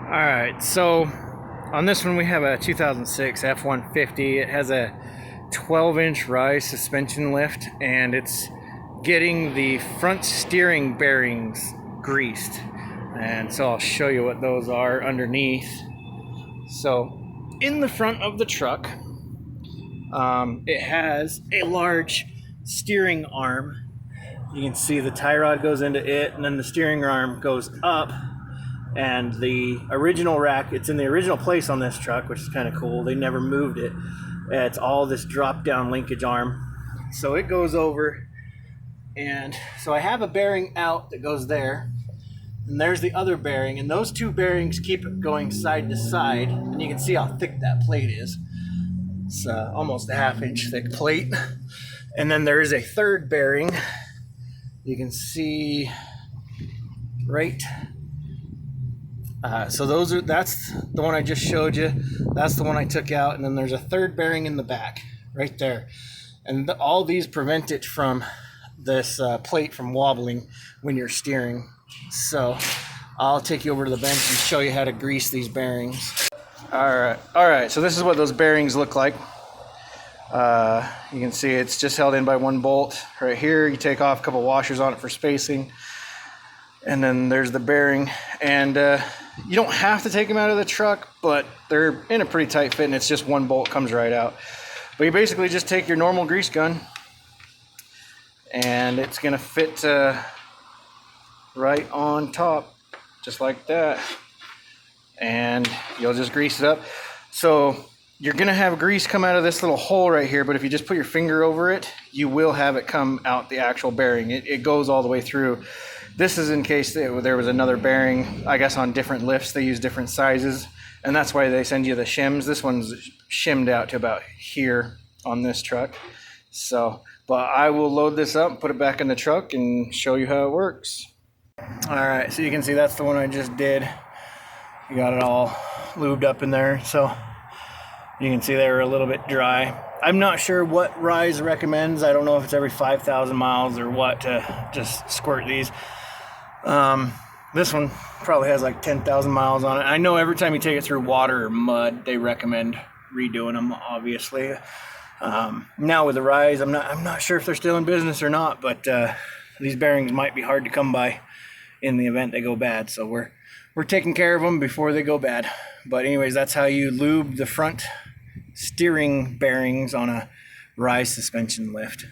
Alright, so on this one we have a 2006 F-150. It has a 12-inch rize suspension lift, and it's getting the front steering bearings greased. And so I'll show you what those are underneath. So in the front of the truck, it has a large steering arm. You can see the tie rod goes into it, and then the steering arm goes up. And the original rack, it's in the original place on this truck, which is kind of cool. They never moved it. It's all this drop down linkage arm. So it goes over, and so I have a bearing out that goes there, and there's the other bearing, and those two bearings keep it going side to side, and you can see how thick that plate is. It's almost a half-inch thick plate. And then there is a third bearing. You can see right. So that's the one I just showed you. That's the one I took out, and then there's a third bearing in the back right there. And all these prevent it from this plate from wobbling when you're steering. So I'll take you over to the bench and show you how to grease these bearings. All right. So this is what those bearings look like. You can see it's just held in by one bolt right here. You take off a couple washers on it for spacing, and then there's the bearing. And you don't have to take them out of the truck, but they're in a pretty tight fit, and it's just one bolt comes right out. But you basically just take your normal grease gun, and it's gonna fit right on top, just like that. And you'll just grease it up. So you're gonna have grease come out of this little hole right here, but if you just put your finger over it, you will have it come out the actual bearing. It goes all the way through. This is in case there was another bearing. I guess on different lifts they use different sizes, and that's why they send you the shims. This one's shimmed out to about here on this truck. So, but I will load this up, put it back in the truck, and show you how it works. All right, so you can see that's the one I just did. You got it all lubed up in there, so you can see they were a little bit dry. I'm not sure what Rize recommends. I don't know if it's every 5,000 miles or what to just squirt these. This one probably has like 10,000 miles on it. I know every time you take it through water or mud, they recommend redoing them, obviously. Now with the Rize, I'm not sure if they're still in business or not, but these bearings might be hard to come by in the event they go bad. So we're taking care of them before they go bad. But anyways, that's how you lube the front steering bearings on a Rize suspension lift.